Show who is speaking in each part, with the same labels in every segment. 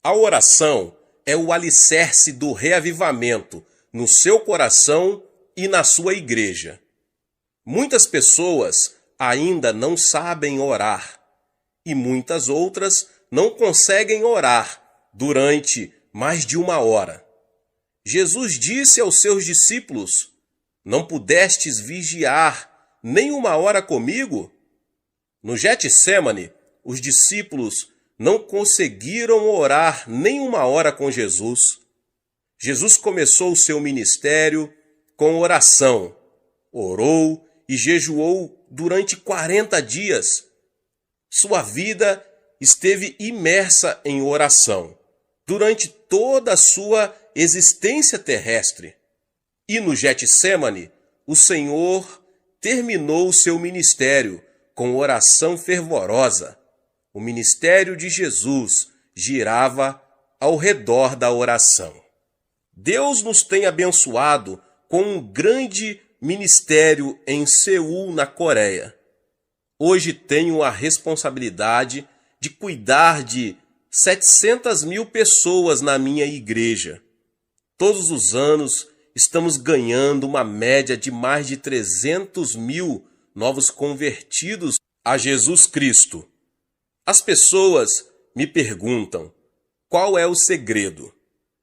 Speaker 1: A oração é o alicerce do reavivamento no seu coração e na sua igreja. Muitas pessoas ainda não sabem orar e muitas outras não conseguem orar durante mais de uma hora. Jesus disse aos seus discípulos: "Não pudestes vigiar nem uma hora comigo?" No Getsêmani, os discípulos não conseguiram orar nem uma hora com Jesus. Jesus começou o seu ministério com oração. Orou e jejuou durante 40 dias. Sua vida esteve imersa em oração durante toda a sua existência terrestre. E no Getsêmani, o Senhor terminou o seu ministério com oração fervorosa. O ministério de Jesus girava ao redor da oração. Deus nos tem abençoado com um grande ministério em Seul, na Coreia. Hoje tenho a responsabilidade de cuidar de 700 mil pessoas na minha igreja. Todos os anos estamos ganhando uma média de mais de 300 mil novos convertidos a Jesus Cristo. As pessoas me perguntam: qual é o segredo?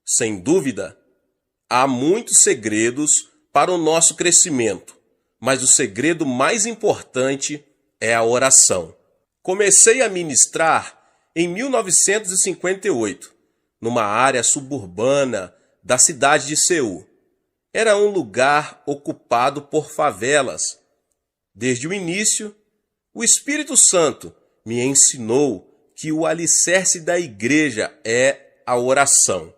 Speaker 1: Sem dúvida, há muitos segredos para o nosso crescimento, mas o segredo mais importante é a oração. Comecei a ministrar em 1958, numa área suburbana da cidade de Seul. Era um lugar ocupado por favelas. Desde o início, o Espírito Santo me ensinou que o alicerce da igreja é a oração.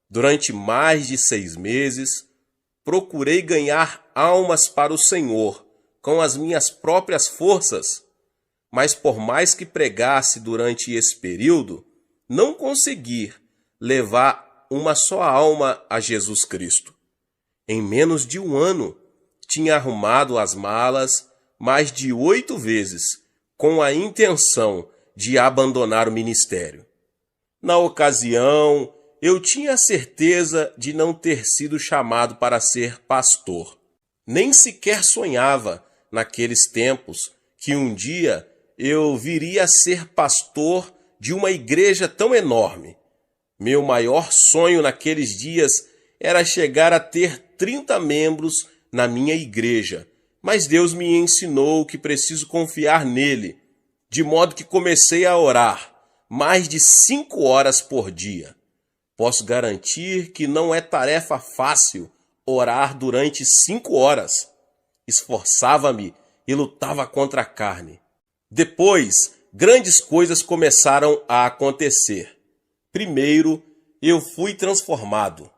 Speaker 1: Durante mais de 6 meses, procurei ganhar almas para o Senhor com as minhas próprias forças, mas por mais que pregasse durante esse período, não consegui levar uma só alma a Jesus Cristo. Em menos de um ano, tinha arrumado as malas mais de 8 vezes, com a intenção de abandonar o ministério. Na ocasião, eu tinha certeza de não ter sido chamado para ser pastor. Nem sequer sonhava, naqueles tempos, que um dia eu viria a ser pastor de uma igreja tão enorme. Meu maior sonho naqueles dias era chegar a ter 30 membros na minha igreja, mas Deus me ensinou que preciso confiar nele, de modo que comecei a orar mais de 5 horas por dia. Posso garantir que não é tarefa fácil orar durante 5 horas. Esforçava-me e lutava contra a carne. Depois, grandes coisas começaram a acontecer. Primeiro, eu fui transformado.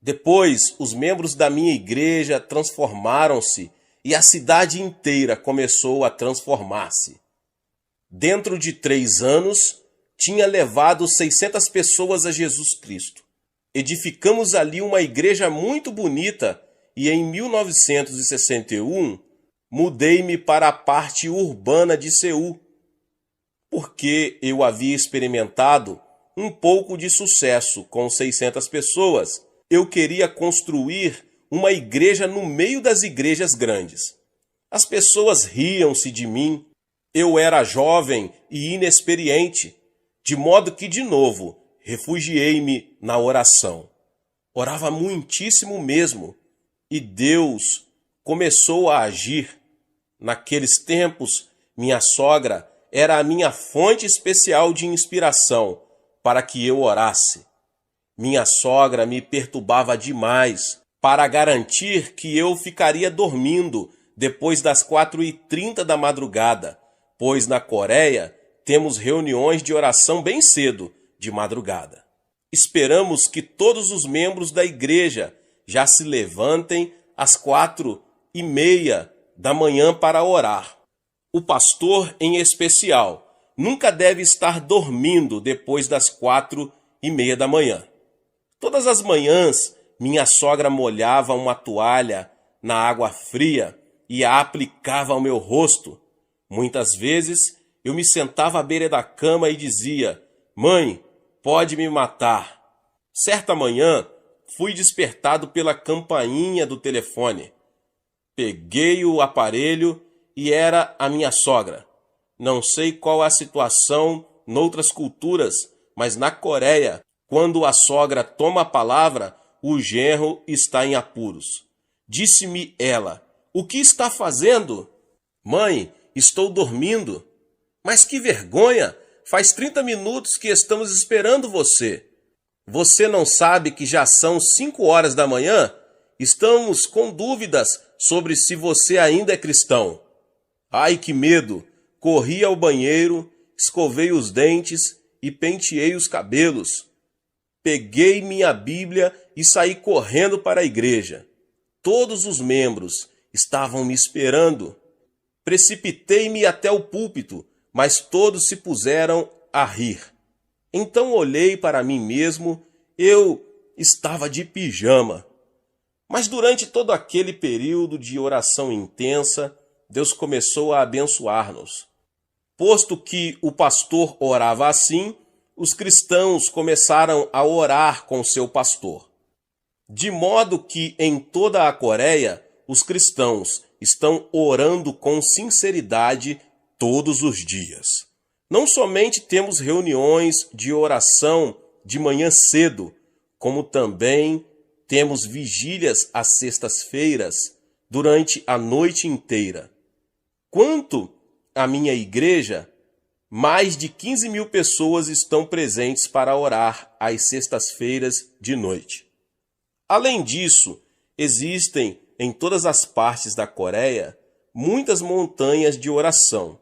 Speaker 1: Depois, os membros da minha igreja transformaram-se e a cidade inteira começou a transformar-se. Dentro de 3 anos, tinha levado 600 pessoas a Jesus Cristo. Edificamos ali uma igreja muito bonita e em 1961 mudei-me para a parte urbana de Seul, porque eu havia experimentado um pouco de sucesso com 600 pessoas. Eu queria construir uma igreja no meio das igrejas grandes. As pessoas riam-se de mim. Eu era jovem e inexperiente, de modo que, de novo, refugiei-me na oração. Orava muitíssimo mesmo, e Deus começou a agir. Naqueles tempos, minha sogra era a minha fonte especial de inspiração para que eu orasse. Minha sogra me perturbava demais para garantir que eu ficaria dormindo depois das 4h30 da madrugada, pois na Coreia temos reuniões de oração bem cedo, de madrugada. Esperamos que todos os membros da igreja já se levantem às 4h30 da manhã para orar. O pastor, em especial, nunca deve estar dormindo depois das 4h30 da manhã. Todas as manhãs, minha sogra molhava uma toalha na água fria e a aplicava ao meu rosto. Muitas vezes, eu me sentava à beira da cama e dizia: "Mãe, pode me matar. Certa manhã, fui despertado pela campainha do telefone. Peguei o aparelho e era a minha sogra. Não sei qual a situação noutras culturas, mas na Coreia, quando a sogra toma a palavra, o genro está em apuros. Disse-me ela: "O que está fazendo?" "Mãe, estou dormindo." "Mas que vergonha! Faz 30 minutos que estamos esperando você." "Você não sabe que já são 5 horas da manhã? Estamos com dúvidas sobre se você ainda é cristão." Ai, que medo! Corri ao banheiro, escovei os dentes e penteei os cabelos. Peguei minha Bíblia e saí correndo para a igreja. Todos os membros estavam me esperando. Precipitei-me até o púlpito, mas todos se puseram a rir. Então olhei para mim mesmo, eu estava de pijama. Mas durante todo aquele período de oração intensa, Deus começou a abençoar-nos. Posto que o pastor orava assim, os cristãos começaram a orar com seu pastor. De modo que em toda a Coreia, os cristãos estão orando com sinceridade todos os dias. Não somente temos reuniões de oração de manhã cedo, como também temos vigílias às sextas-feiras durante a noite inteira. Quanto à minha igreja, mais de 15.000 pessoas estão presentes para orar às sextas-feiras de noite. Além disso, existem em todas as partes da Coreia muitas montanhas de oração.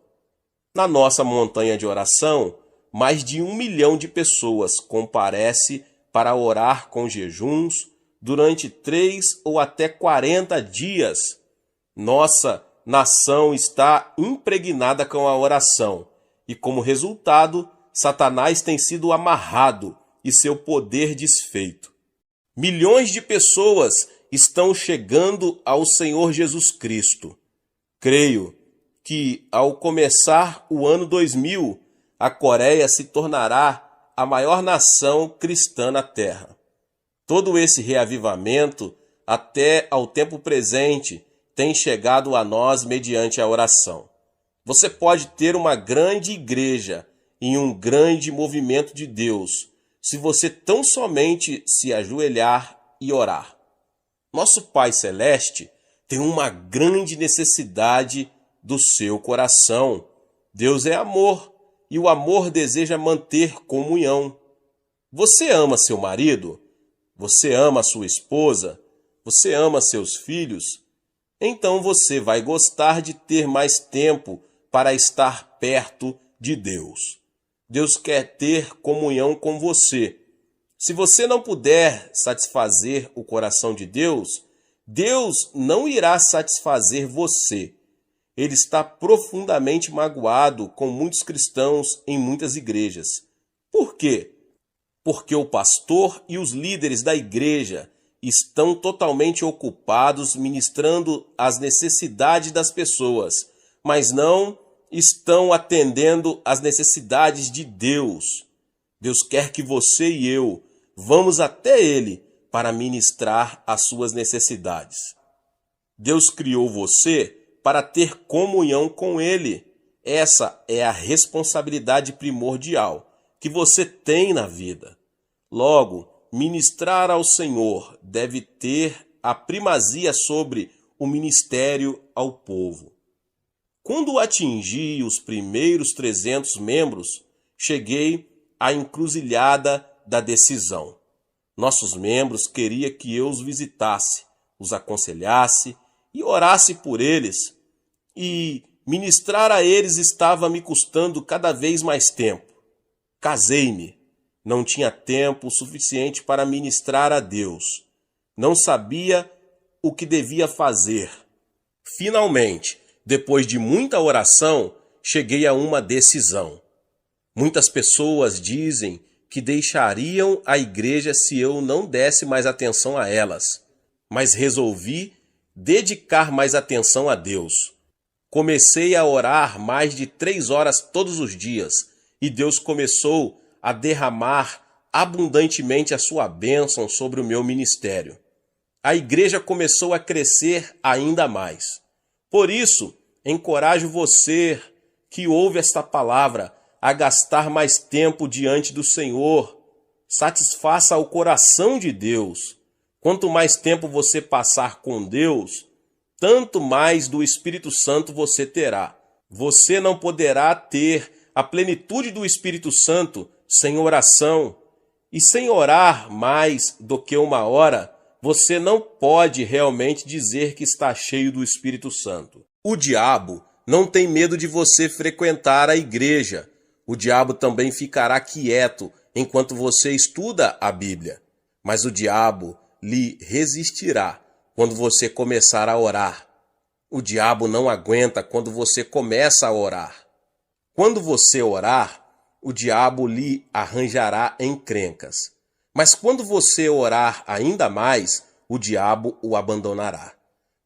Speaker 1: Na nossa montanha de oração, mais de 1 milhão de pessoas comparece para orar com jejuns durante 3 ou até 40 dias. Nossa nação está impregnada com a oração e, como resultado, Satanás tem sido amarrado e seu poder desfeito. Milhões de pessoas estão chegando ao Senhor Jesus Cristo. Creio que, ao começar o ano 2000, a Coreia se tornará a maior nação cristã na Terra. Todo esse reavivamento, até ao tempo presente, tem chegado a nós mediante a oração. Você pode ter uma grande igreja e um grande movimento de Deus, se você tão somente se ajoelhar e orar. Nosso Pai Celeste tem uma grande necessidade do seu coração. Deus é amor e o amor deseja manter comunhão. Você ama seu marido? Você ama sua esposa? Você ama seus filhos? Então você vai gostar de ter mais tempo para estar perto de Deus. Deus quer ter comunhão com você. Se você não puder satisfazer o coração de Deus, Deus não irá satisfazer você. Ele está profundamente magoado com muitos cristãos em muitas igrejas. Por quê? Porque o pastor e os líderes da igreja estão totalmente ocupados ministrando às necessidades das pessoas, mas não estão atendendo às necessidades de Deus. Deus quer que você e eu vamos até Ele para ministrar as suas necessidades. Deus criou você para ter comunhão com Ele. Essa é a responsabilidade primordial que você tem na vida. Logo, ministrar ao Senhor deve ter a primazia sobre o ministério ao povo. Quando atingi os primeiros 300 membros, cheguei à encruzilhada da decisão. Nossos membros queriam que eu os visitasse, os aconselhasse e orasse por eles. E ministrar a eles estava me custando cada vez mais tempo. Casei-me. Não tinha tempo suficiente para ministrar a Deus. Não sabia o que devia fazer. Finalmente, depois de muita oração, cheguei a uma decisão. Muitas pessoas dizem que deixariam a igreja se eu não desse mais atenção a elas, mas resolvi dedicar mais atenção a Deus. Comecei a orar mais de 3 horas todos os dias e Deus começou a derramar abundantemente a sua bênção sobre o meu ministério. A igreja começou a crescer ainda mais. Por isso, encorajo você que ouve esta palavra a gastar mais tempo diante do Senhor. Satisfaça o coração de Deus. Quanto mais tempo você passar com Deus, tanto mais do Espírito Santo você terá. Você não poderá ter a plenitude do Espírito Santo sem oração. E sem orar mais do que uma hora, você não pode realmente dizer que está cheio do Espírito Santo. O diabo não tem medo de você frequentar a igreja. O diabo também ficará quieto enquanto você estuda a Bíblia. Mas o diabo lhe resistirá quando você começar a orar. O diabo não aguenta quando você começa a orar. Quando você orar, o diabo lhe arranjará encrencas. Mas quando você orar ainda mais, o diabo o abandonará.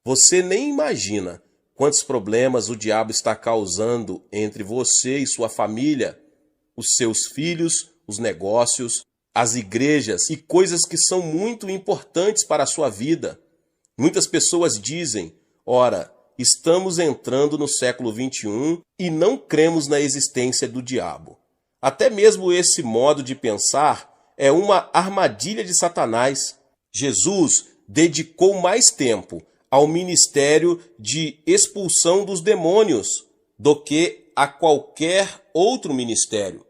Speaker 1: Você nem imagina quantos problemas o diabo está causando entre você e sua família, os seus filhos, os negócios, as igrejas e coisas que são muito importantes para a sua vida. Muitas pessoas dizem, ora, estamos entrando no século XXI e não cremos na existência do diabo. Até mesmo esse modo de pensar é uma armadilha de Satanás. Jesus dedicou mais tempo ao ministério de expulsão dos demônios do que a qualquer outro ministério.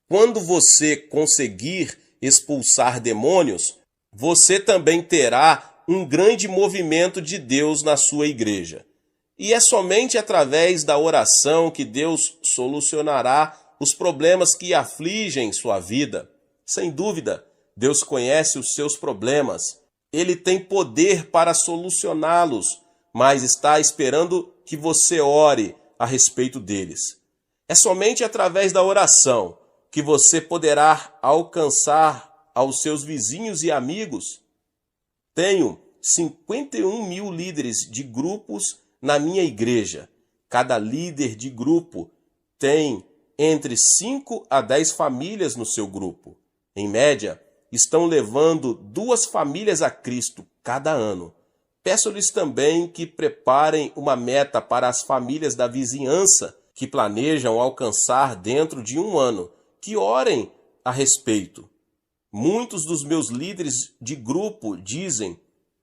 Speaker 1: Quando você conseguir expulsar demônios, você também terá um grande movimento de Deus na sua igreja. E é somente através da oração que Deus solucionará os problemas que afligem sua vida. Sem dúvida, Deus conhece os seus problemas. Ele tem poder para solucioná-los, mas está esperando que você ore a respeito deles. É somente através da oração que você poderá alcançar aos seus vizinhos e amigos. Tenho 51.000 líderes de grupos na minha igreja. Cada líder de grupo tem entre 5 a 10 famílias no seu grupo. Em média, estão levando 2 famílias a Cristo cada ano. Peço-lhes também que preparem uma meta para as famílias da vizinhança que planejam alcançar dentro de um ano, que orem a respeito. Muitos dos meus líderes de grupo dizem,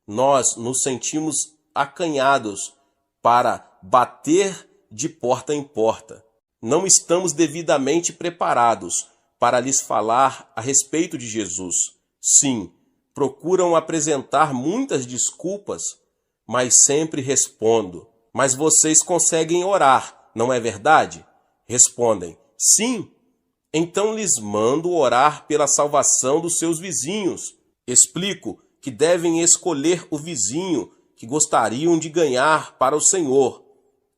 Speaker 1: nós nos sentimos acanhados para bater de porta em porta. Não estamos devidamente preparados para lhes falar a respeito de Jesus. Sim, procuram apresentar muitas desculpas, mas sempre respondo. Mas vocês conseguem orar, não é verdade? Respondem, sim. Então lhes mando orar pela salvação dos seus vizinhos. Explico que devem escolher o vizinho que gostariam de ganhar para o Senhor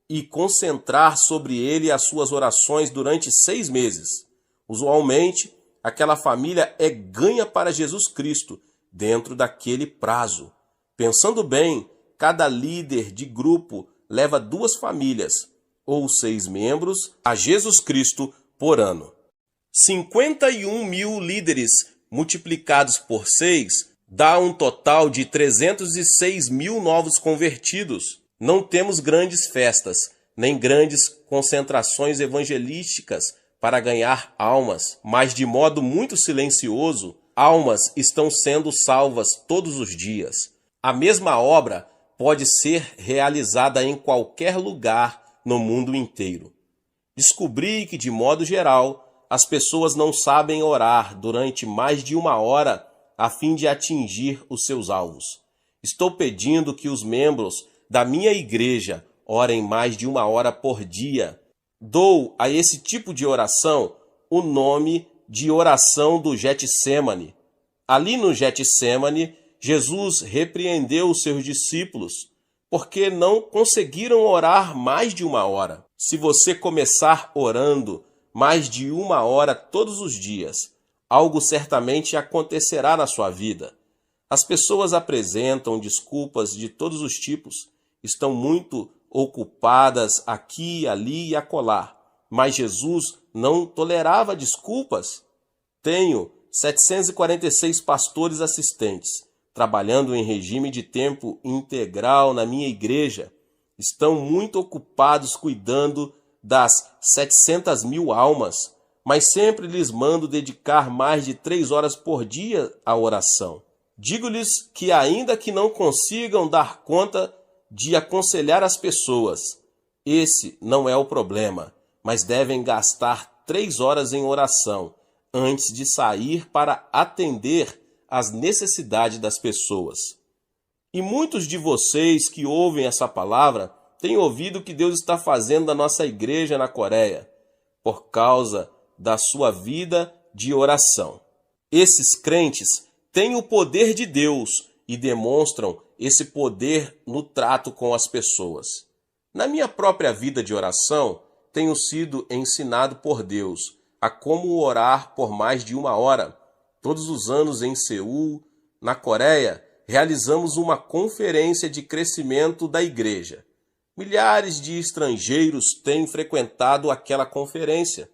Speaker 1: e concentrar sobre ele as suas orações durante 6 meses. Usualmente, aquela família é ganha para Jesus Cristo dentro daquele prazo. Pensando bem, cada líder de grupo leva 2 famílias, ou 6 membros, a Jesus Cristo por ano. 51.000 líderes multiplicados por 6 dá um total de 306.000 novos convertidos. Não temos grandes festas, nem grandes concentrações evangelísticas para ganhar almas, mas de modo muito silencioso, almas estão sendo salvas todos os dias. A mesma obra pode ser realizada em qualquer lugar no mundo inteiro. Descobri que, de modo geral, as pessoas não sabem orar durante mais de 1 hora a fim de atingir os seus alvos. Estou pedindo que os membros da minha igreja orem mais de 1 hora por dia. Dou a esse tipo de oração o nome de oração do Getsêmani. Ali no Getsêmani, Jesus repreendeu os seus discípulos porque não conseguiram orar mais de 1 hora. Se você começar orando mais de 1 hora todos os dias, algo certamente acontecerá na sua vida. As pessoas apresentam desculpas de todos os tipos, estão muito ocupadas aqui, ali e acolá. Mas Jesus não tolerava desculpas. Tenho 746 pastores assistentes, trabalhando em regime de tempo integral na minha igreja, estão muito ocupados cuidando das 700 mil almas, mas sempre lhes mando dedicar mais de 3 horas por dia à oração. Digo-lhes que ainda que não consigam dar conta de aconselhar as pessoas, esse não é o problema, mas devem gastar 3 horas em oração antes de sair para atender às necessidades das pessoas. E muitos de vocês que ouvem essa palavra têm ouvido o que Deus está fazendo na nossa igreja na Coreia, por causa da sua vida de oração. Esses crentes têm o poder de Deus e demonstram esse poder no trato com as pessoas. Na minha própria vida de oração, tenho sido ensinado por Deus a como orar por mais de 1 hora. Todos os anos em Seul, na Coreia, realizamos uma conferência de crescimento da igreja. Milhares de estrangeiros têm frequentado aquela conferência.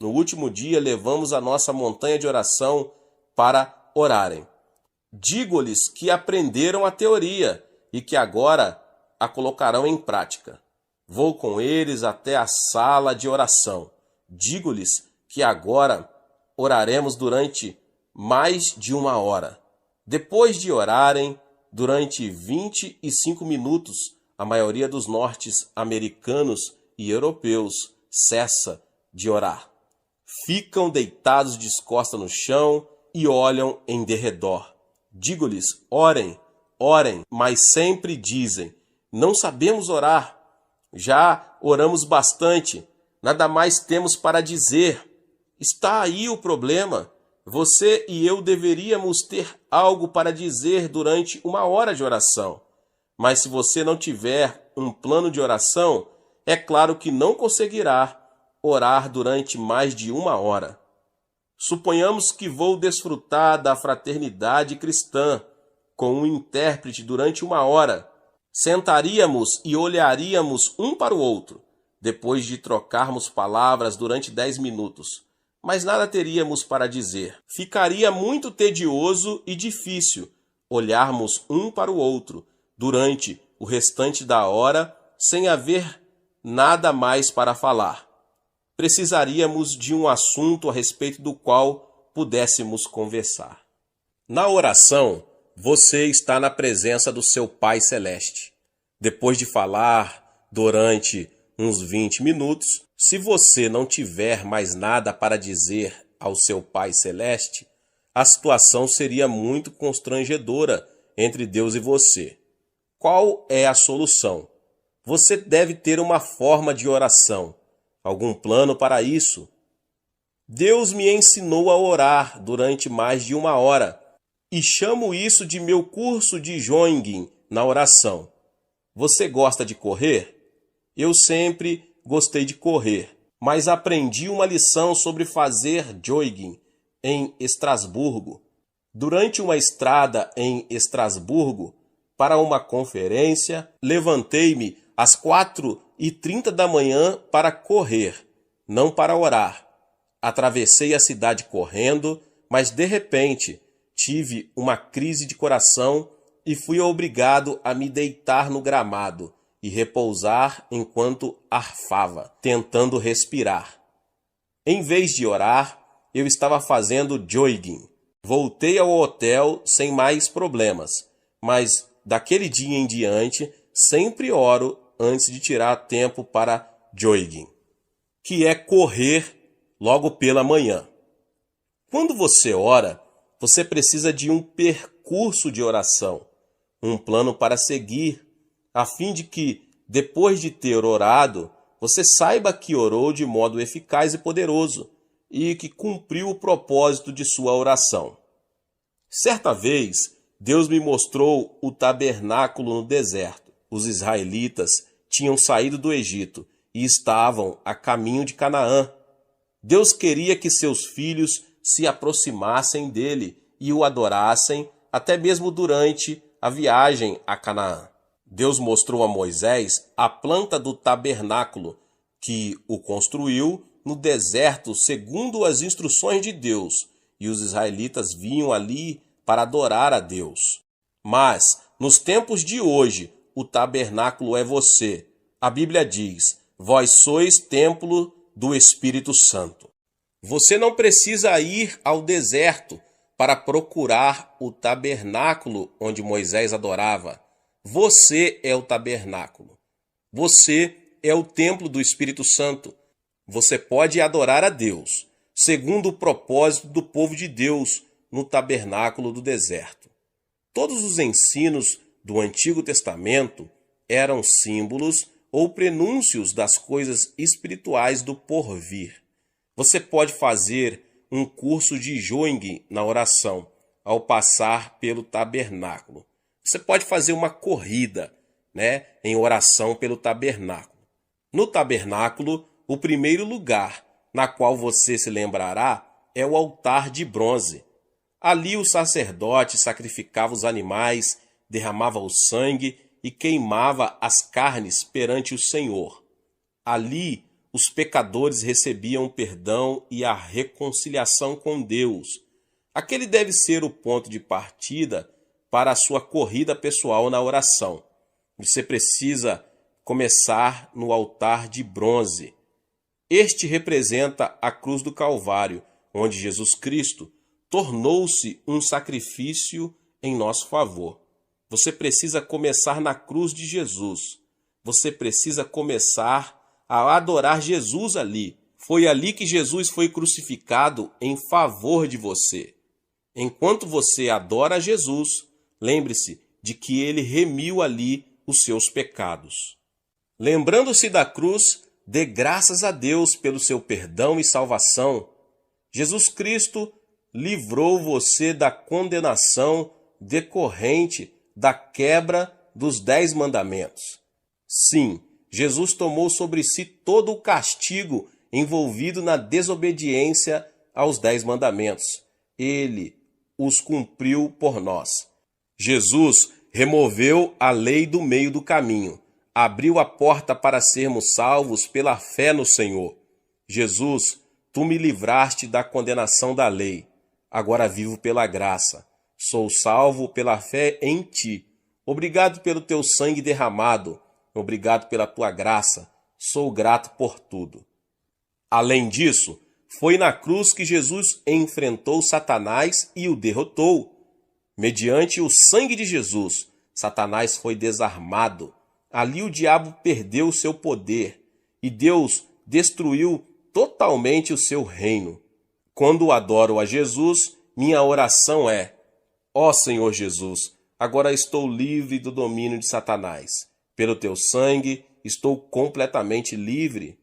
Speaker 1: No último dia, levamos a nossa montanha de oração para orarem. Digo-lhes que aprenderam a teoria e que agora a colocarão em prática. Vou com eles até a sala de oração. Digo-lhes que agora oraremos durante mais de 1 hora. Depois de orarem durante 25 minutos, a maioria dos norte-americanos e europeus cessa de orar. Ficam deitados de costas no chão e olham em derredor. Digo-lhes, orem, orem, mas sempre dizem, não sabemos orar. Já oramos bastante, nada mais temos para dizer. Está aí o problema. Você e eu deveríamos ter algo para dizer durante 1 hora de oração. Mas se você não tiver um plano de oração, é claro que não conseguirá orar durante mais de 1 hora. Suponhamos que vou desfrutar da fraternidade cristã com um intérprete durante 1 hora. Sentaríamos e olharíamos um para o outro, depois de trocarmos palavras durante 10 minutos. Mas nada teríamos para dizer. Ficaria muito tedioso e difícil olharmos um para o outro durante o restante da hora sem haver nada mais para falar. Precisaríamos de um assunto a respeito do qual pudéssemos conversar. Na oração, você está na presença do seu Pai Celeste. Depois de falar durante uns 20 minutos, se você não tiver mais nada para dizer ao seu Pai Celeste, a situação seria muito constrangedora entre Deus e você. Qual é a solução? Você deve ter uma forma de oração. Algum plano para isso? Deus me ensinou a orar durante mais de 1 hora e chamo isso de meu curso de Jogging na oração. Você gosta de correr? Eu sempre gostei de correr, mas aprendi uma lição sobre fazer jogging em Estrasburgo. Durante uma estrada em Estrasburgo, para uma conferência, levantei-me às 4h30 da manhã para correr, não para orar. Atravessei a cidade correndo, mas de repente tive uma crise de coração e fui obrigado a me deitar no gramado e repousar enquanto arfava, tentando respirar. Em vez de orar, eu estava fazendo jogging. Voltei ao hotel sem mais problemas, mas daquele dia em diante sempre oro antes de tirar tempo para jogging, que é correr logo pela manhã. Quando você ora, você precisa de um percurso de oração, um plano para seguir, a fim de que, depois de ter orado, você saiba que orou de modo eficaz e poderoso e que cumpriu o propósito de sua oração. Certa vez, Deus me mostrou o tabernáculo no deserto. Os israelitas tinham saído do Egito e estavam a caminho de Canaã. Deus queria que seus filhos se aproximassem dele e o adorassem até mesmo durante a viagem a Canaã. Deus mostrou a Moisés a planta do tabernáculo, que o construiu no deserto segundo as instruções de Deus, e os israelitas vinham ali para adorar a Deus. Mas, nos tempos de hoje, o tabernáculo é você. A Bíblia diz: vós sois templo do Espírito Santo. Você não precisa ir ao deserto para procurar o tabernáculo onde Moisés adorava. Você é o tabernáculo. Você é o templo do Espírito Santo. Você pode adorar a Deus, segundo o propósito do povo de Deus no tabernáculo do deserto. Todos os ensinos do Antigo Testamento eram símbolos ou prenúncios das coisas espirituais do porvir. Você pode fazer um curso de Joing na oração ao passar pelo tabernáculo. Você pode fazer uma corrida, em oração pelo tabernáculo. No tabernáculo, o primeiro lugar na qual você se lembrará é o altar de bronze. Ali o sacerdote sacrificava os animais, derramava o sangue e queimava as carnes perante o Senhor. Ali os pecadores recebiam o perdão e a reconciliação com Deus. Aquele deve ser o ponto de partida para a sua corrida pessoal na oração. Você precisa começar no altar de bronze. Este representa a cruz do Calvário, onde Jesus Cristo tornou-se um sacrifício em nosso favor. Você precisa começar na cruz de Jesus. Você precisa começar a adorar Jesus ali. Foi ali que Jesus foi crucificado em favor de você. Enquanto você adora Jesus, lembre-se de que ele remiu ali os seus pecados. Lembrando-se da cruz, dê graças a Deus pelo seu perdão e salvação. Jesus Cristo livrou você da condenação decorrente da quebra dos 10 mandamentos. Sim, Jesus tomou sobre si todo o castigo envolvido na desobediência aos 10 mandamentos. Ele os cumpriu por nós. Jesus removeu a lei do meio do caminho, abriu a porta para sermos salvos pela fé no Senhor. Jesus, tu me livraste da condenação da lei. Agora vivo pela graça. Sou salvo pela fé em ti. Obrigado pelo teu sangue derramado. Obrigado pela tua graça. Sou grato por tudo. Além disso, foi na cruz que Jesus enfrentou Satanás e o derrotou. Mediante o sangue de Jesus, Satanás foi desarmado. Ali o diabo perdeu seu poder e Deus destruiu totalmente o seu reino. Quando adoro a Jesus, minha oração é: ó Senhor Jesus, agora estou livre do domínio de Satanás. Pelo teu sangue, estou completamente livre.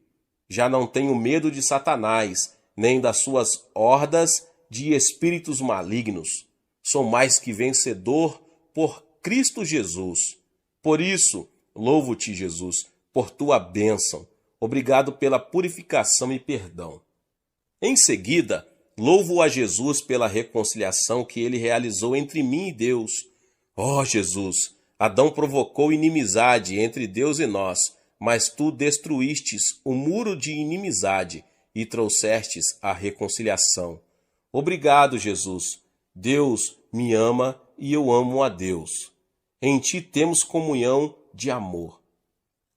Speaker 1: Já não tenho medo de Satanás, nem das suas hordas de espíritos malignos. Sou mais que vencedor por Cristo Jesus. Por isso, louvo-te, Jesus, por tua bênção. Obrigado pela purificação e perdão. Em seguida, louvo a Jesus pela reconciliação que ele realizou entre mim e Deus. Ó Jesus, Adão provocou inimizade entre Deus e nós, mas tu destruístes o muro de inimizade e trouxestes a reconciliação. Obrigado, Jesus. Deus me ama e eu amo a Deus. Em ti temos comunhão de amor.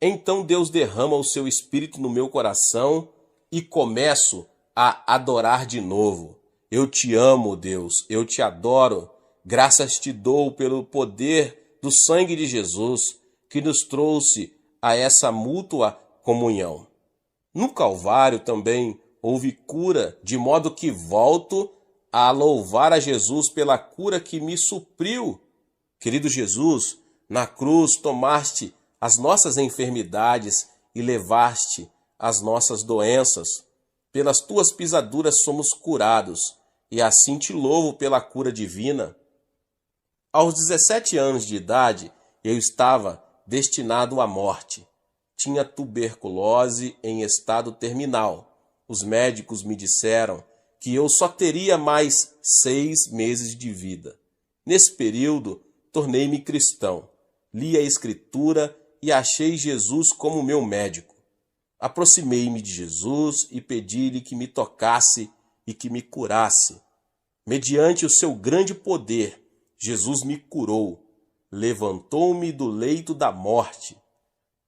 Speaker 1: Então Deus derrama o seu Espírito no meu coração e começo a adorar de novo. Eu te amo, Deus, eu te adoro. Graças te dou pelo poder do sangue de Jesus que nos trouxe a essa mútua comunhão. No Calvário também houve cura, de modo que volto a louvar a Jesus pela cura que me supriu. Querido Jesus, na cruz tomaste as nossas enfermidades e levaste as nossas doenças. Pelas tuas pisaduras somos curados, e assim te louvo pela cura divina. Aos 17 anos de idade, eu estava destinado à morte. Tinha tuberculose em estado terminal. Os médicos me disseram que eu só teria mais 6 meses de vida. Nesse período, tornei-me cristão. Li a Escritura e achei Jesus como meu médico. Aproximei-me de Jesus e pedi-lhe que me tocasse e que me curasse. Mediante o seu grande poder, Jesus me curou, levantou-me do leito da morte.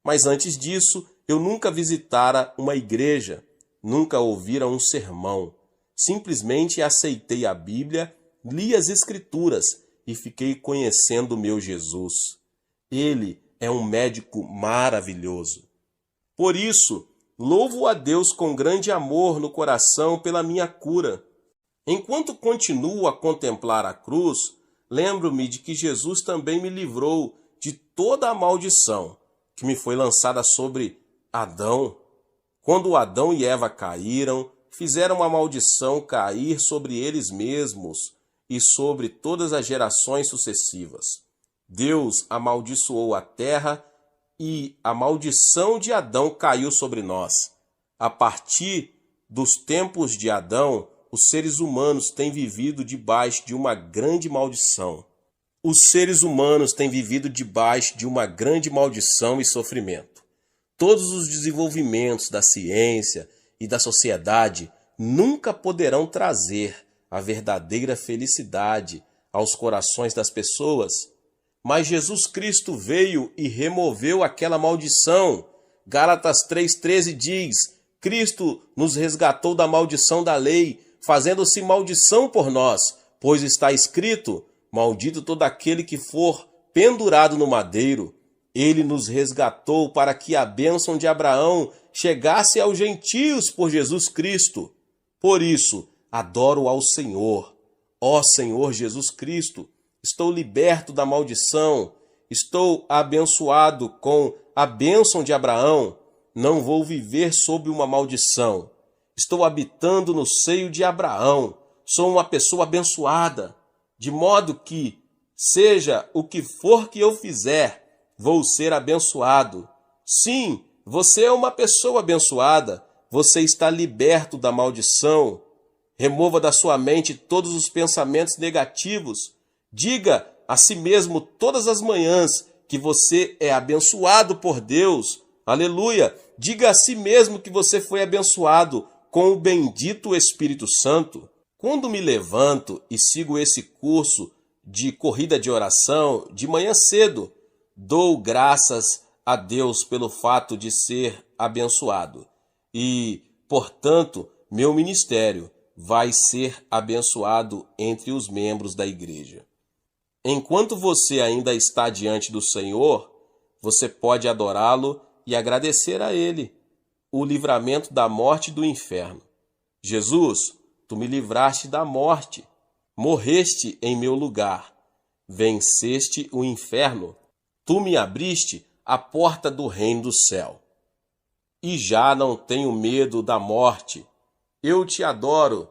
Speaker 1: Mas antes disso, eu nunca visitara uma igreja, nunca ouvira um sermão. Simplesmente aceitei a Bíblia, li as Escrituras e fiquei conhecendo o meu Jesus. Ele é um médico maravilhoso. Por isso, louvo a Deus com grande amor no coração pela minha cura. Enquanto continuo a contemplar a cruz, lembro-me de que Jesus também me livrou de toda a maldição que me foi lançada sobre Adão. Quando Adão e Eva caíram, fizeram a maldição cair sobre eles mesmos e sobre todas as gerações sucessivas. Deus amaldiçoou a terra e a maldição de Adão caiu sobre nós. A partir dos tempos de Adão, os seres humanos têm vivido debaixo de uma grande maldição. Os seres humanos têm vivido debaixo de uma grande maldição e sofrimento. Todos os desenvolvimentos da ciência e da sociedade nunca poderão trazer a verdadeira felicidade aos corações das pessoas. Mas Jesus Cristo veio e removeu aquela maldição. Gálatas 3,13 diz: Cristo nos resgatou da maldição da lei, fazendo-se maldição por nós, pois está escrito: maldito todo aquele que for pendurado no madeiro. Ele nos resgatou para que a bênção de Abraão chegasse aos gentios por Jesus Cristo. Por isso, adoro ao Senhor. Ó Senhor Jesus Cristo, estou liberto da maldição, estou abençoado com a bênção de Abraão. Não vou viver sob uma maldição. Estou habitando no seio de Abraão. Sou uma pessoa abençoada, de modo que, seja o que for que eu fizer, vou ser abençoado. Sim, você é uma pessoa abençoada. Você está liberto da maldição. Remova da sua mente todos os pensamentos negativos. Diga a si mesmo todas as manhãs que você é abençoado por Deus. Aleluia! Diga a si mesmo que você foi abençoado com o bendito Espírito Santo. Quando me levanto e sigo esse curso de corrida de oração de manhã cedo, dou graças a Deus pelo fato de ser abençoado. E, portanto, meu ministério vai ser abençoado entre os membros da igreja. Enquanto você ainda está diante do Senhor, você pode adorá-lo e agradecer a Ele o livramento da morte e do inferno. Jesus, tu me livraste da morte, morreste em meu lugar, venceste o inferno, tu me abriste a porta do reino do céu. E já não tenho medo da morte. Eu te adoro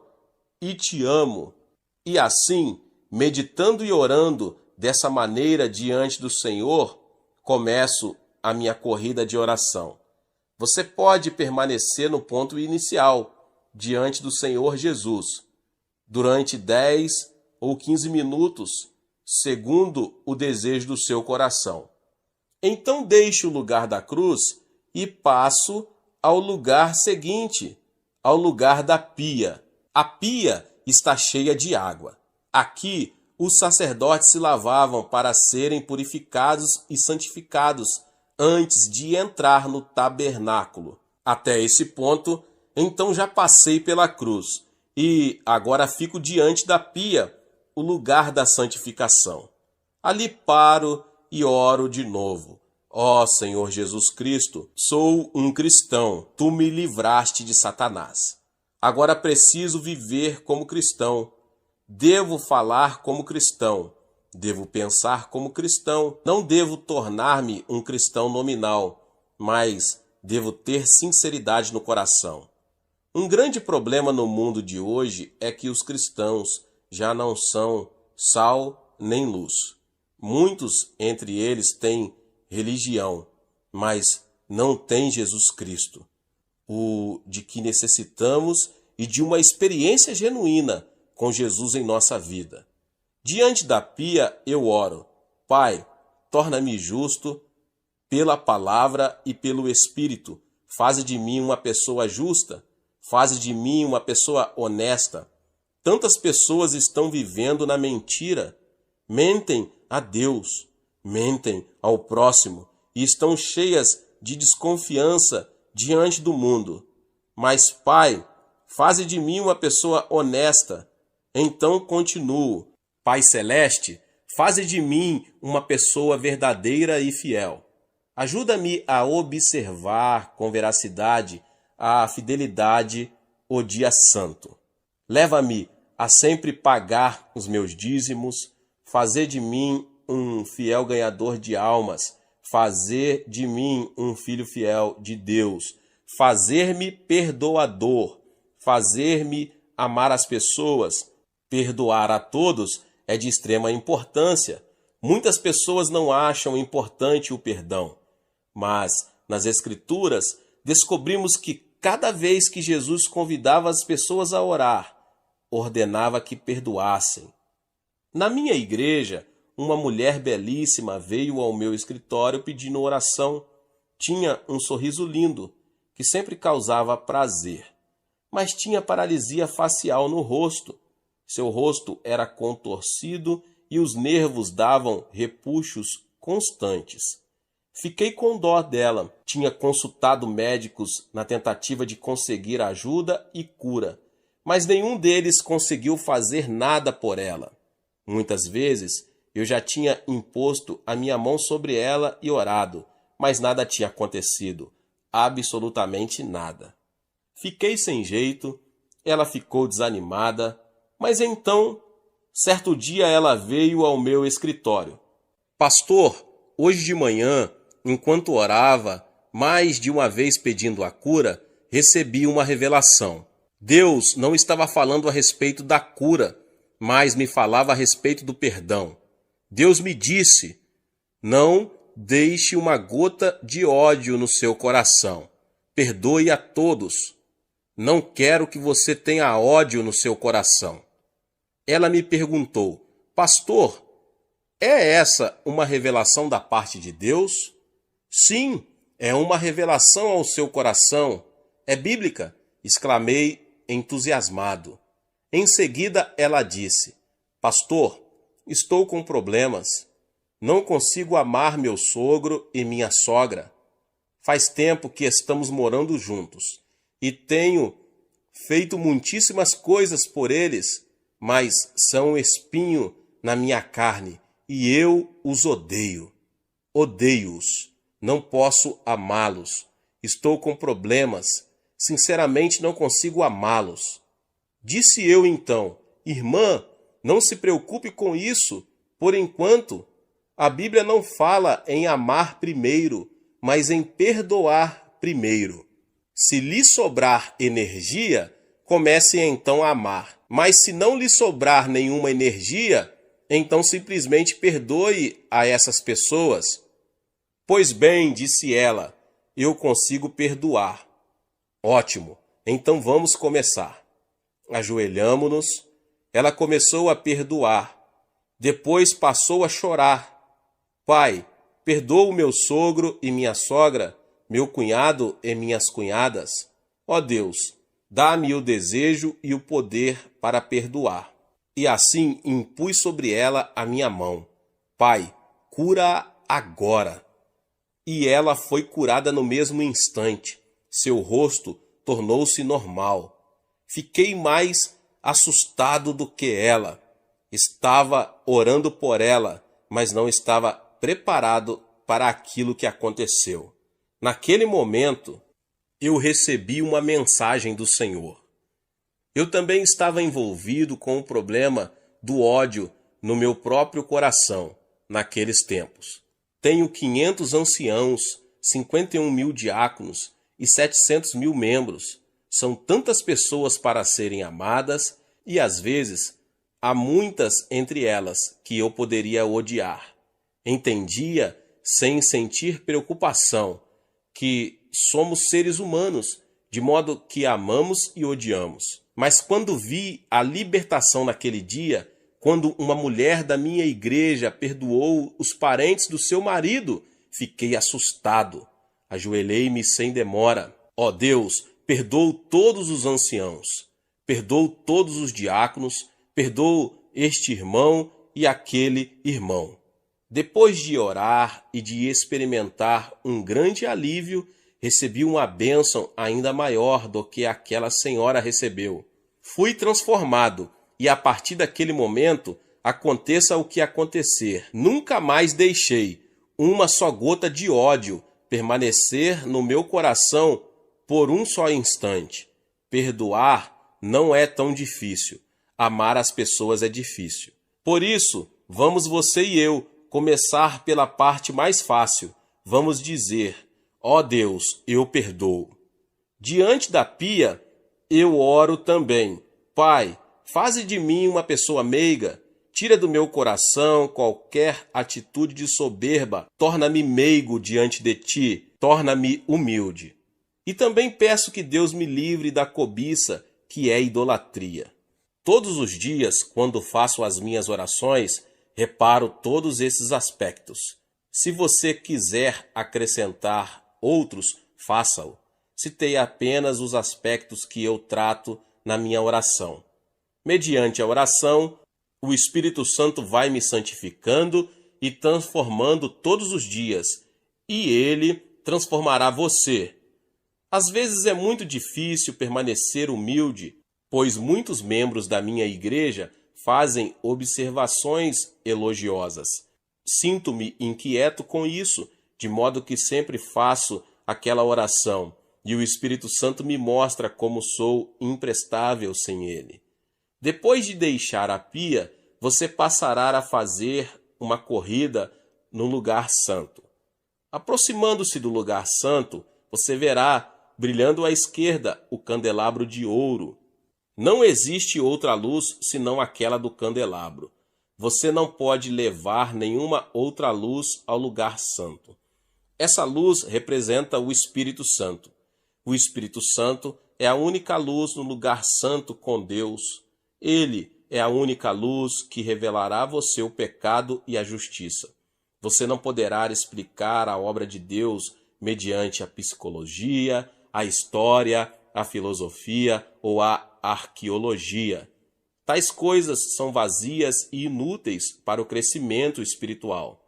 Speaker 1: e te amo. E assim, meditando e orando dessa maneira diante do Senhor, começo a minha corrida de oração. Você pode permanecer no ponto inicial, diante do Senhor Jesus, durante 10 ou 15 minutos, segundo o desejo do seu coração. Então deixe o lugar da cruz e passo ao lugar seguinte, ao lugar da pia. A pia está cheia de água. Aqui, os sacerdotes se lavavam para serem purificados e santificados antes de entrar no tabernáculo. Até esse ponto, então já passei pela cruz e agora fico diante da pia, o lugar da santificação. Ali paro e oro de novo. Ó Senhor Jesus Cristo, sou um cristão, tu me livraste de Satanás. Agora preciso viver como cristão. Devo falar como cristão. Devo pensar como cristão. Não devo tornar-me um cristão nominal, mas devo ter sinceridade no coração. Um grande problema no mundo de hoje é que os cristãos já não são sal nem luz. Muitos entre eles têm religião, mas não têm Jesus Cristo, o de que necessitamos e de uma experiência genuína com Jesus em nossa vida. Diante da pia eu oro: Pai, torna-me justo pela palavra e pelo Espírito. Faze de mim uma pessoa justa, faze de mim uma pessoa honesta. tantas pessoas estão vivendo na mentira, mentem a Deus, mentem ao próximo e estão cheias de desconfiança diante do mundo. Mas, Pai, faze de mim uma pessoa honesta. Então continuo. Pai Celeste, faze de mim uma pessoa verdadeira e fiel. Ajuda-me a observar com veracidade a fidelidade o dia santo. Leva-me a sempre pagar os meus dízimos, fazer de mim um fiel ganhador de almas, fazer de mim um filho fiel de Deus, fazer-me perdoador, fazer-me amar as pessoas. Perdoar a todos é de extrema importância. Muitas pessoas não acham importante o perdão, mas nas Escrituras descobrimos que cada vez que Jesus convidava as pessoas a orar, ordenava que perdoassem. Na minha igreja, uma mulher belíssima veio ao meu escritório pedindo oração. Tinha um sorriso lindo, que sempre causava prazer, mas tinha paralisia facial no rosto. Seu rosto era contorcido e os nervos davam repuxos constantes. Fiquei com dó dela. Tinha consultado médicos na tentativa de conseguir ajuda e cura, mas nenhum deles conseguiu fazer nada por ela. Muitas vezes eu já tinha imposto a minha mão sobre ela e orado, mas nada tinha acontecido, absolutamente nada. Fiquei sem jeito, ela ficou desanimada, mas então, certo dia ela veio ao meu escritório. Pastor, hoje de manhã, enquanto orava, mais de uma vez pedindo a cura, recebi uma revelação. Deus não estava falando a respeito da cura, mas me falava a respeito do perdão. Deus me disse: não deixe uma gota de ódio no seu coração. Perdoe a todos. Não quero que você tenha ódio no seu coração. Ela me perguntou: pastor, é essa uma revelação da parte de Deus? Sim, é uma revelação ao seu coração. É bíblica, exclamei entusiasmado. Em seguida ela disse: pastor, estou com problemas. Não consigo amar meu sogro e minha sogra. Faz tempo que estamos morando juntos e tenho feito muitíssimas coisas por eles, mas são um espinho na minha carne e eu os odeio. Odeio-os. Não posso amá-los. Estou com problemas. Sinceramente não consigo amá-los. Disse eu então: irmã, não se preocupe com isso. Por enquanto, a Bíblia não fala em amar primeiro, mas em perdoar primeiro. Se lhe sobrar energia, comece então a amar. Mas se não lhe sobrar nenhuma energia, então simplesmente perdoe a essas pessoas. Pois bem, disse ela, eu consigo perdoar. Ótimo, então vamos começar. Ajoelhamo-nos, ela começou a perdoar. Depois passou a chorar. Pai, perdoa o meu sogro e minha sogra, meu cunhado e minhas cunhadas. Ó Deus, dá-me o desejo e o poder para perdoar. E assim impus sobre ela a minha mão. Pai, cura-a agora. E ela foi curada no mesmo instante. Seu rosto tornou-se normal. Fiquei mais assustado do que ela. Estava orando por ela, mas não estava preparado para aquilo que aconteceu. Naquele momento, eu recebi uma mensagem do Senhor. Eu também estava envolvido com o problema do ódio no meu próprio coração naqueles tempos. Tenho 500 anciãos, 51 mil diáconos e 700 mil membros. São tantas pessoas para serem amadas e, às vezes, há muitas entre elas que eu poderia odiar. Entendia, sem sentir preocupação, que somos seres humanos, de modo que amamos e odiamos. Mas quando vi a libertação naquele dia, quando uma mulher da minha igreja perdoou os parentes do seu marido, fiquei assustado. Ajoelhei-me sem demora. Ó Deus, perdoa todos os anciãos. perdoo todos os diáconos, perdoo este irmão e aquele irmão. Depois de orar e de experimentar um grande alívio, recebi uma bênção ainda maior do que aquela senhora recebeu. Fui transformado e a partir daquele momento, aconteça o que acontecer, nunca mais deixei uma só gota de ódio permanecer no meu coração por um só instante. Perdoar não é tão difícil. Amar as pessoas é difícil. Por isso, vamos você e eu começar pela parte mais fácil. Vamos dizer: ó Deus, eu perdoo. Diante da pia, eu oro também. Pai, faze de mim uma pessoa meiga. Tira do meu coração qualquer atitude de soberba. Torna-me meigo diante de ti. Torna-me humilde. E também peço que Deus me livre da cobiça, que é idolatria. Todos os dias, quando faço as minhas orações, reparo todos esses aspectos. Se você quiser acrescentar outros, faça-o. Citei apenas os aspectos que eu trato na minha oração. Mediante a oração, o Espírito Santo vai me santificando e transformando todos os dias, e ele transformará você. Às vezes é muito difícil permanecer humilde, pois muitos membros da minha igreja fazem observações elogiosas. Sinto-me inquieto com isso, de modo que sempre faço aquela oração, e o Espírito Santo me mostra como sou imprestável sem ele. Depois de deixar a pia, você passará a fazer uma corrida no lugar santo. Aproximando-se do lugar santo, você verá, brilhando à esquerda, o candelabro de ouro. Não existe outra luz senão aquela do candelabro. Você não pode levar nenhuma outra luz ao lugar santo. Essa luz representa o Espírito Santo. O Espírito Santo é a única luz no lugar santo com Deus. Ele é a única luz que revelará a você o pecado e a justiça. Você não poderá explicar a obra de Deus mediante a psicologia, a história, a filosofia ou a arqueologia. Tais coisas são vazias e inúteis para o crescimento espiritual.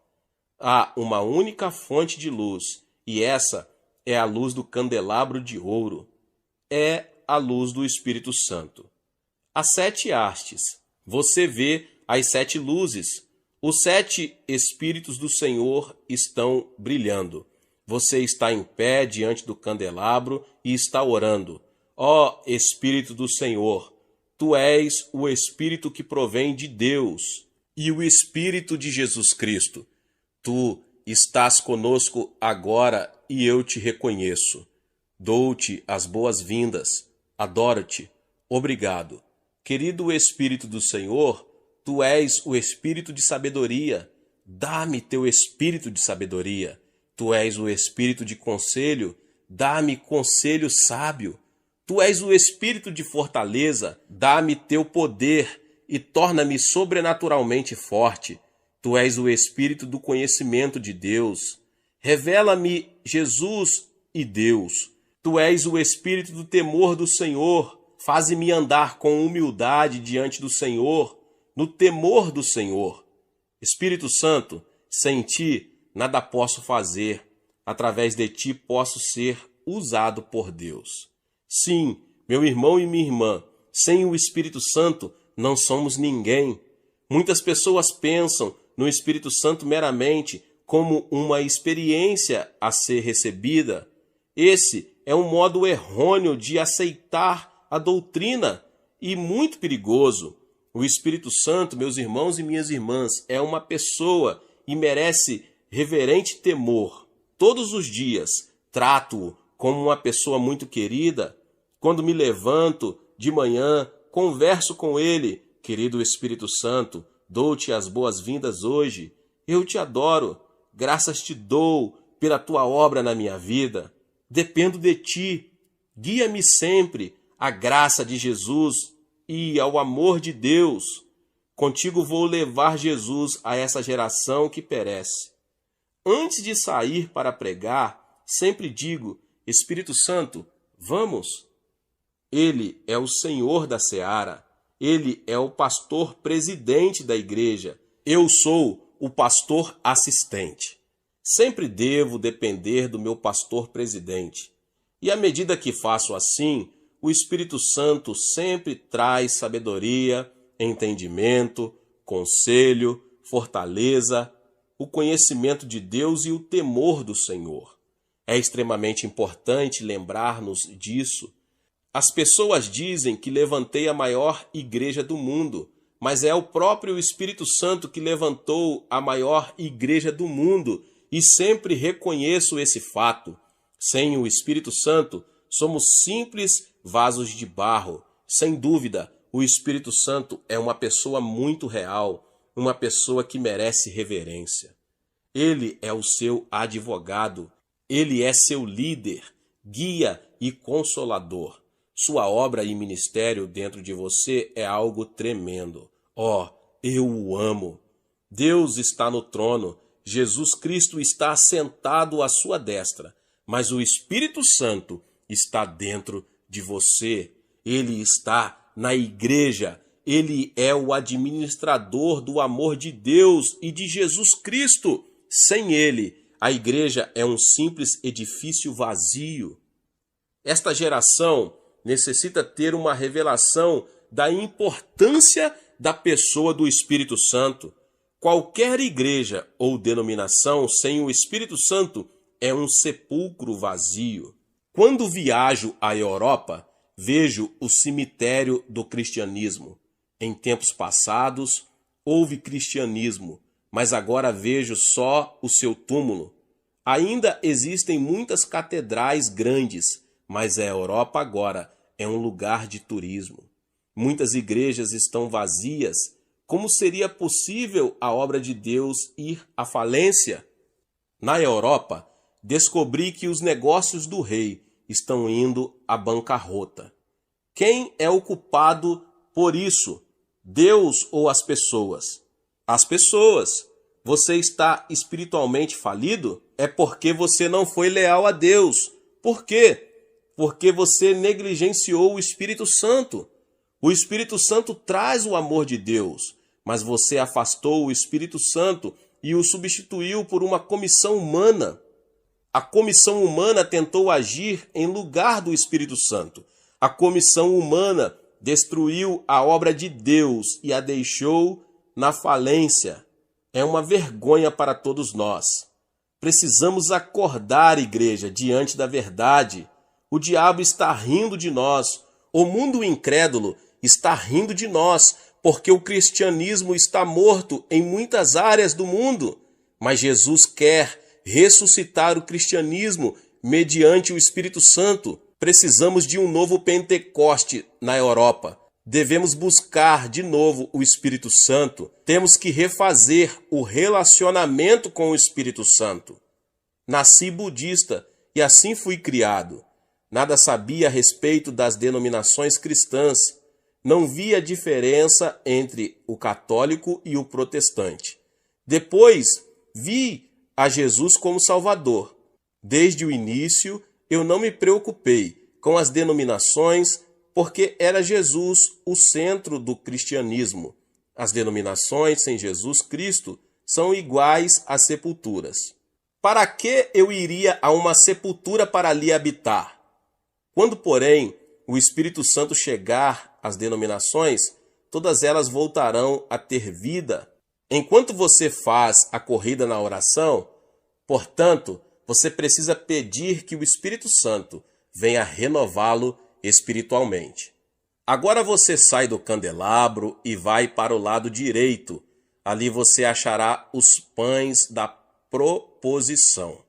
Speaker 1: Há uma única fonte de luz, e essa é a luz do candelabro de ouro. É a luz do Espírito Santo. As 7 hastes. Você vê as 7 luzes. Os 7 Espíritos do Senhor estão brilhando. Você está em pé diante do candelabro e está orando. Ó Espírito do Senhor, tu és o Espírito que provém de Deus e o Espírito de Jesus Cristo. Tu estás conosco agora e eu te reconheço. Dou-te as boas-vindas. Adoro-te. Obrigado. Querido Espírito do Senhor, tu és o Espírito de sabedoria. Dá-me teu Espírito de sabedoria. Tu és o Espírito de conselho. Dá-me conselho sábio. Tu és o Espírito de fortaleza. Dá-me teu poder e torna-me sobrenaturalmente forte. Tu és o Espírito do conhecimento de Deus. Revela-me Jesus e Deus. Tu és o Espírito do temor do Senhor. Faze-me andar com humildade diante do Senhor, no temor do Senhor. Espírito Santo, sem ti nada posso fazer. Através de ti posso ser usado por Deus. Sim, meu irmão e minha irmã, sem o Espírito Santo não somos ninguém. Muitas pessoas pensam no Espírito Santo meramente como uma experiência a ser recebida. Esse é um modo errôneo de aceitar a doutrina e muito perigoso. O Espírito Santo, meus irmãos e minhas irmãs, é uma pessoa e merece reverente temor. Todos os dias trato-o como uma pessoa muito querida. Quando me levanto de manhã, converso com ele. Querido Espírito Santo, dou-te as boas-vindas hoje. Eu te adoro. Graças te dou pela tua obra na minha vida. Dependo de ti. Guia-me sempre à graça de Jesus e ao amor de Deus. Contigo vou levar Jesus a essa geração que perece. Antes de sair para pregar, sempre digo: Espírito Santo, vamos? Ele é o Senhor da seara. Ele é o pastor presidente da igreja. Eu sou o pastor assistente. Sempre devo depender do meu pastor presidente. E à medida que faço assim, o Espírito Santo sempre traz sabedoria, entendimento, conselho, fortaleza, o conhecimento de Deus e o temor do Senhor. É extremamente importante lembrar-nos disso. As pessoas dizem que levantei a maior igreja do mundo, mas é o próprio Espírito Santo que levantou a maior igreja do mundo, e sempre reconheço esse fato. Sem o Espírito Santo, somos simples vasos de barro. Sem dúvida, o Espírito Santo é uma pessoa muito real, uma pessoa que merece reverência. Ele é o seu advogado, ele é seu líder, guia e consolador. Sua obra e ministério dentro de você é algo tremendo. Eu o amo. Deus está no trono, Jesus Cristo está assentado à sua destra, mas o Espírito Santo está dentro de você. Ele está na igreja. Ele é o administrador do amor de Deus e de Jesus Cristo. Sem ele, a igreja é um simples edifício vazio. Esta geração necessita ter uma revelação da importância da pessoa do Espírito Santo. Qualquer igreja ou denominação sem o Espírito Santo é um sepulcro vazio. Quando viajo à Europa, vejo o cemitério do cristianismo. Em tempos passados, houve cristianismo, mas agora vejo só o seu túmulo. Ainda existem muitas catedrais grandes, mas a Europa agora é um lugar de turismo. Muitas igrejas estão vazias. Como seria possível a obra de Deus ir à falência? Na Europa, descobri que os negócios do rei estão indo à bancarrota. Quem é o culpado por isso? Deus ou as pessoas? As pessoas. Você está espiritualmente falido? É porque você não foi leal a Deus. Por quê? Porque você negligenciou o Espírito Santo. O Espírito Santo traz o amor de Deus, mas você afastou o Espírito Santo e o substituiu por uma comissão humana. A comissão humana tentou agir em lugar do Espírito Santo. A comissão humana destruiu a obra de Deus e a deixou na falência. É uma vergonha para todos nós. Precisamos acordar, igreja, diante da verdade. O diabo está rindo de nós. O mundo incrédulo está rindo de nós, porque o cristianismo está morto em muitas áreas do mundo. Mas Jesus quer ressuscitar o cristianismo mediante o Espírito Santo. Precisamos de um novo Pentecoste na Europa. Devemos buscar de novo o Espírito Santo. Temos que refazer o relacionamento com o Espírito Santo. Nasci budista e assim fui criado. Nada sabia a respeito das denominações cristãs. Não via diferença entre o católico e o protestante. Depois, vi a Jesus como Salvador. Desde o início, eu não me preocupei com as denominações, porque era Jesus o centro do cristianismo. As denominações sem Jesus Cristo são iguais às sepulturas. Para que eu iria a uma sepultura para ali habitar? Quando, porém, o Espírito Santo chegar às denominações, todas elas voltarão a ter vida. Enquanto você faz a corrida na oração, portanto, você precisa pedir que o Espírito Santo venha renová-lo espiritualmente. Agora você sai do candelabro e vai para o lado direito. Ali você achará os pães da proposição.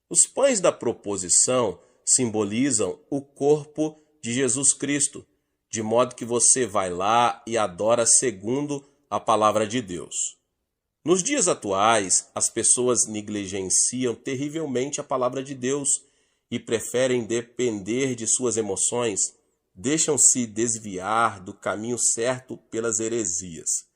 Speaker 1: Os pães da proposição simbolizam o corpo de Jesus Cristo, de modo que você vai lá e adora segundo a palavra de Deus. Nos dias atuais, as pessoas negligenciam terrivelmente a palavra de Deus e preferem depender de suas emoções, deixam-se desviar do caminho certo pelas heresias.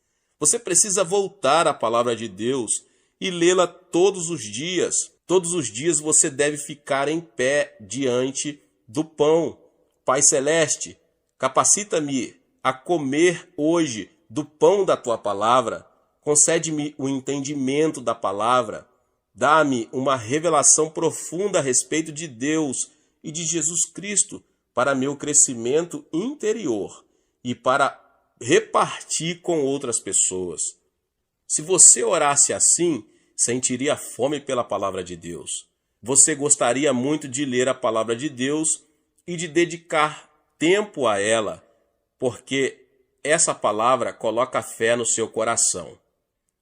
Speaker 1: Você precisa voltar à palavra de Deus e lê-la todos os dias. Todos os dias você deve ficar em pé diante do pão. Pai Celeste, Capacita-me a comer hoje do pão da tua palavra. Concede-me o entendimento da palavra. Dá-me uma revelação profunda a respeito de Deus e de Jesus Cristo para meu crescimento interior e para repartir com outras pessoas. Se você orasse assim, sentiria fome pela palavra de Deus. Você gostaria muito de ler a palavra de Deus e de dedicar tempo a ela, porque essa palavra coloca fé no seu coração.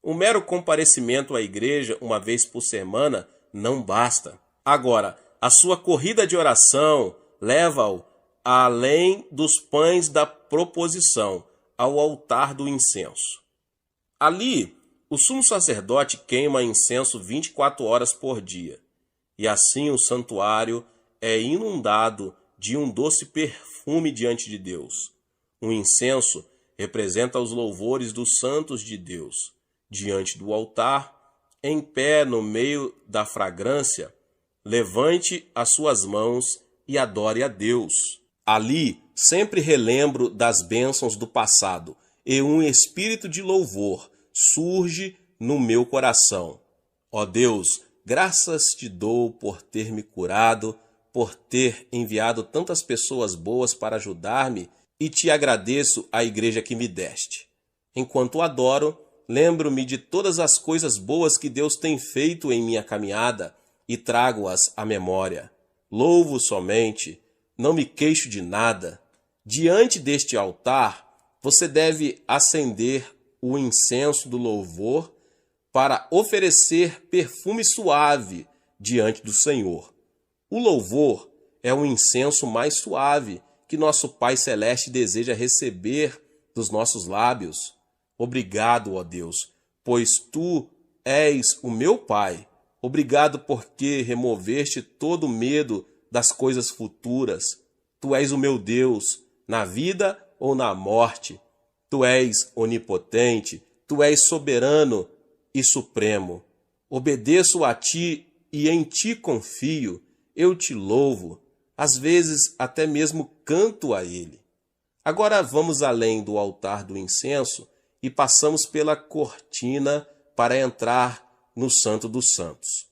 Speaker 1: O mero comparecimento à igreja uma vez por semana não basta. Agora, a sua corrida de oração leva-o além dos pães da proposição, ao altar do incenso. Ali, o sumo sacerdote queima incenso 24 horas por dia, e assim o santuário é inundado de um doce perfume diante de Deus. O incenso representa os louvores dos santos de Deus. Diante do altar, em pé no meio da fragrância, levante as suas mãos e adore a Deus. Ali, sempre relembro das bênçãos do passado, e um espírito de louvor surge no meu coração. Ó Deus, graças te dou por ter me curado, por ter enviado tantas pessoas boas para ajudar-me, e te agradeço a igreja que me deste. Enquanto adoro, lembro-me de todas as coisas boas que Deus tem feito em minha caminhada e trago-as à memória. Louvo somente, não me queixo de nada. Diante deste altar, você deve acender o incenso do louvor para oferecer perfume suave diante do Senhor. O louvor é o incenso mais suave que nosso Pai Celeste deseja receber dos nossos lábios. Obrigado, ó Deus, pois tu és o meu Pai. Obrigado porque removeste todo o medo das coisas futuras. Tu és o meu Deus, na vida ou na morte. Tu és onipotente, tu és soberano e supremo. Obedeço a ti e em ti confio. Eu te louvo, às vezes até mesmo canto a ele. Agora vamos além do altar do incenso e passamos pela cortina para entrar no Santo dos Santos.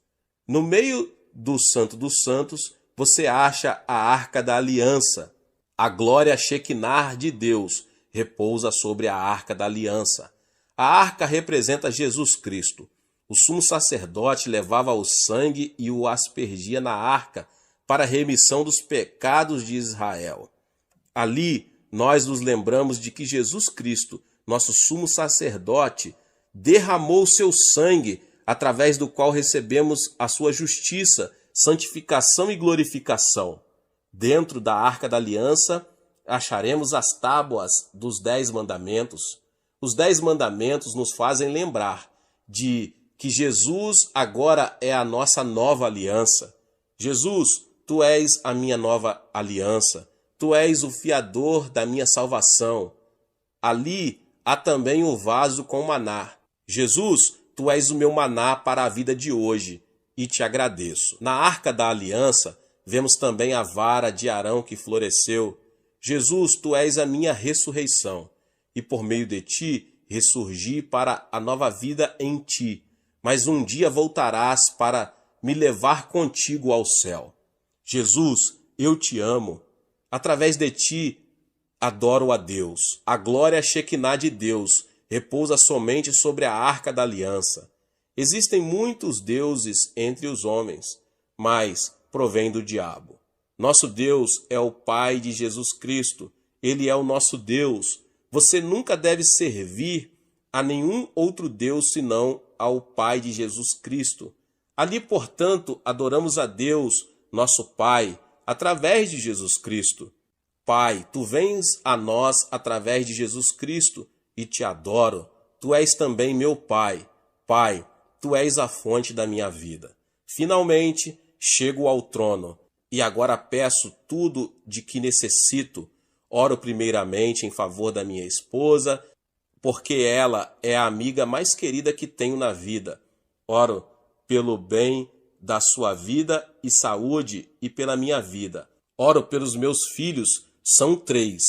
Speaker 1: No meio do Santo dos Santos, você acha a Arca da Aliança. A glória Shekinah de Deus repousa sobre a Arca da Aliança. A arca representa Jesus Cristo. O sumo sacerdote levava o sangue e o aspergia na arca para a remissão dos pecados de Israel. Ali, nós nos lembramos de que Jesus Cristo, nosso sumo sacerdote, derramou seu sangue, através do qual recebemos a sua justiça, santificação e glorificação. Dentro da Arca da Aliança, acharemos as tábuas dos 10 mandamentos. Os 10 mandamentos nos fazem lembrar de que Jesus agora é a nossa nova aliança. Jesus, tu és a minha nova aliança. Tu és o fiador da minha salvação. Ali há também o vaso com maná. Jesus, tu és o meu maná para a vida de hoje, e te agradeço. Na Arca da Aliança, vemos também a vara de Arão que floresceu. Jesus, tu és a minha ressurreição, e por meio de ti ressurgi para a nova vida em ti. Mas um dia voltarás para me levar contigo ao céu. Jesus, eu te amo. Através de ti, adoro a Deus. A glória Shekinah de Deus repousa somente sobre a Arca da Aliança. Existem muitos deuses entre os homens, mas provém do diabo. Nosso Deus é o Pai de Jesus Cristo. Ele é o nosso Deus. Você nunca deve servir a nenhum outro Deus senão ao Pai de Jesus Cristo. Ali, portanto, adoramos a Deus, nosso Pai, através de Jesus Cristo. Pai, tu vens a nós através de Jesus Cristo e te adoro. Tu és também meu Pai. Pai, tu és a fonte da minha vida. Finalmente, chego ao trono e agora peço tudo de que necessito. Oro primeiramente em favor da minha esposa, porque ela é a amiga mais querida que tenho na vida. Oro pelo bem da sua vida e saúde e pela minha vida. Oro pelos meus filhos, são 3.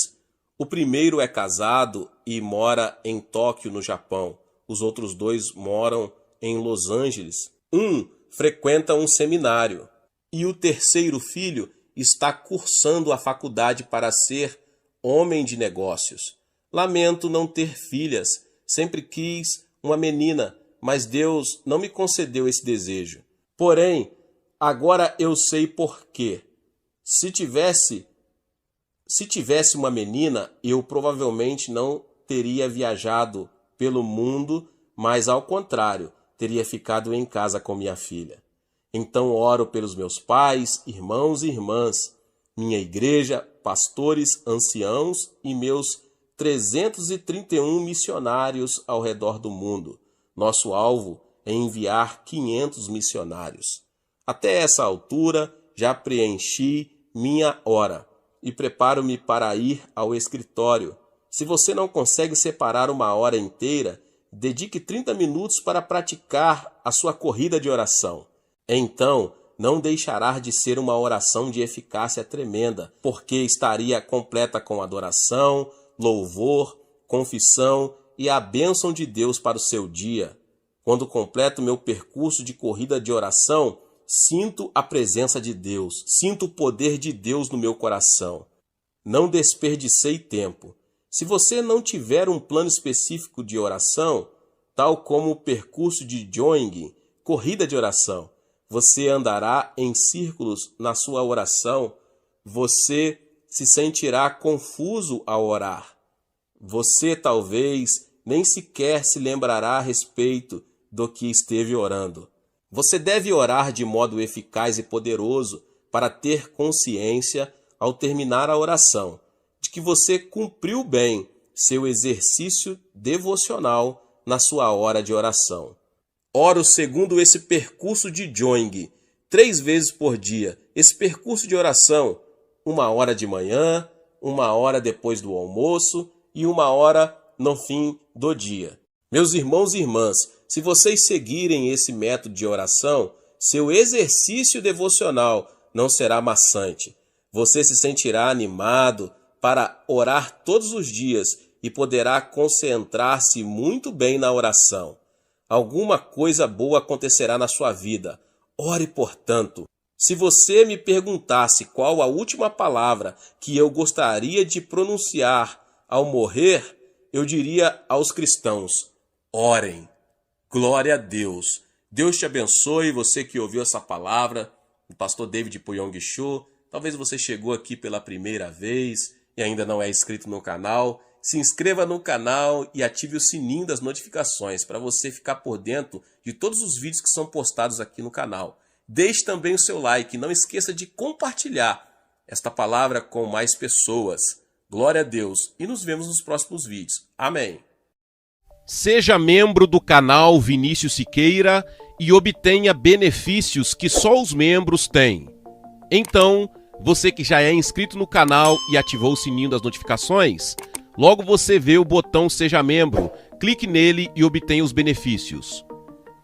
Speaker 1: O primeiro é casado e mora em Tóquio, no Japão. Os outros dois moram em Los Angeles. Um frequenta um seminário. E o terceiro filho está cursando a faculdade para ser homem de negócios. Lamento não ter filhas. Sempre quis uma menina, mas Deus não me concedeu esse desejo. Porém, agora eu sei por quê. Se tivesse uma menina, eu provavelmente não teria viajado pelo mundo, mas ao contrário, teria ficado em casa com minha filha. Então oro pelos meus pais, irmãos e irmãs, minha igreja, pastores, anciãos e meus 331 missionários ao redor do mundo. Nosso alvo é enviar 500 missionários. Até essa altura, já preenchi minha hora e preparo-me para ir ao escritório. Se você não consegue separar uma hora inteira, dedique 30 minutos para praticar a sua corrida de oração. Então, não deixará de ser uma oração de eficácia tremenda, porque estaria completa com adoração, louvor, confissão e a bênção de Deus para o seu dia. Quando completo meu percurso de corrida de oração, sinto a presença de Deus, sinto o poder de Deus no meu coração. Não desperdicei tempo. Se você não tiver um plano específico de oração, tal como o percurso de jogging, corrida de oração, você andará em círculos na sua oração, você se sentirá confuso ao orar. Você talvez nem sequer se lembrará a respeito do que esteve orando. Você deve orar de modo eficaz e poderoso para ter consciência, ao terminar a oração, de que você cumpriu bem seu exercício devocional na sua hora de oração. Oro segundo esse percurso de jogging, 3 vezes por dia. Esse percurso de oração, 1 hora de manhã, 1 hora depois do almoço e 1 hora no fim do dia. Meus irmãos e irmãs, se vocês seguirem esse método de oração, seu exercício devocional não será maçante. Você se sentirá animado para orar todos os dias e poderá concentrar-se muito bem na oração. Alguma coisa boa acontecerá na sua vida. Ore, portanto. Se você me perguntasse qual a última palavra que eu gostaria de pronunciar ao morrer, eu diria aos cristãos: orem. Glória a Deus. Deus te abençoe, você que ouviu essa palavra, o pastor David Puyong Cho. Talvez você chegou aqui pela primeira vez e ainda não é inscrito no canal. Se inscreva no canal e ative o sininho das notificações para você ficar por dentro de todos os vídeos que são postados aqui no canal. Deixe também o seu like e não esqueça de compartilhar esta palavra com mais pessoas. Glória a Deus e nos vemos nos próximos vídeos. Amém. Seja membro do canal Vinícius Siqueira e obtenha benefícios que só os membros têm. Então, você que já é inscrito no canal e ativou o sininho das notificações, logo você vê o botão Seja Membro, clique nele e obtenha os benefícios.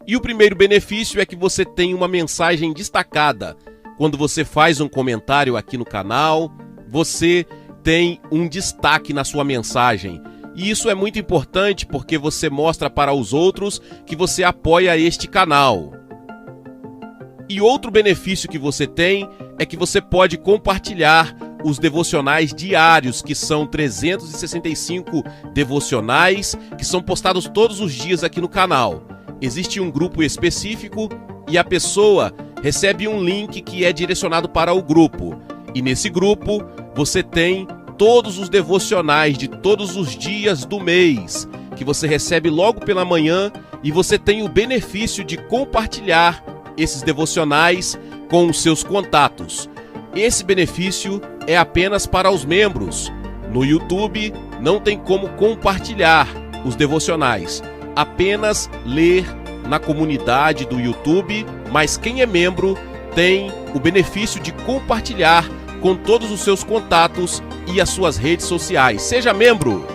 Speaker 1: E o primeiro benefício é que você tem uma mensagem destacada. Quando você faz um comentário aqui no canal, você tem um destaque na sua mensagem. E isso é muito importante porque você mostra para os outros que você apoia este canal. E outro benefício que você tem é que você pode compartilhar os devocionais diários, que são 365 devocionais, que são postados todos os dias aqui no canal. Existe um grupo específico e a pessoa recebe um link que é direcionado para o grupo. E nesse grupo você tem todos os devocionais de todos os dias do mês, que você recebe logo pela manhã, e você tem o benefício de compartilhar esses devocionais com os seus contatos. Esse benefício é apenas para os membros. No YouTube não tem como compartilhar os devocionais, apenas ler na comunidade do YouTube, mas quem é membro tem o benefício de compartilhar com todos os seus contatos e as suas redes sociais. Seja membro!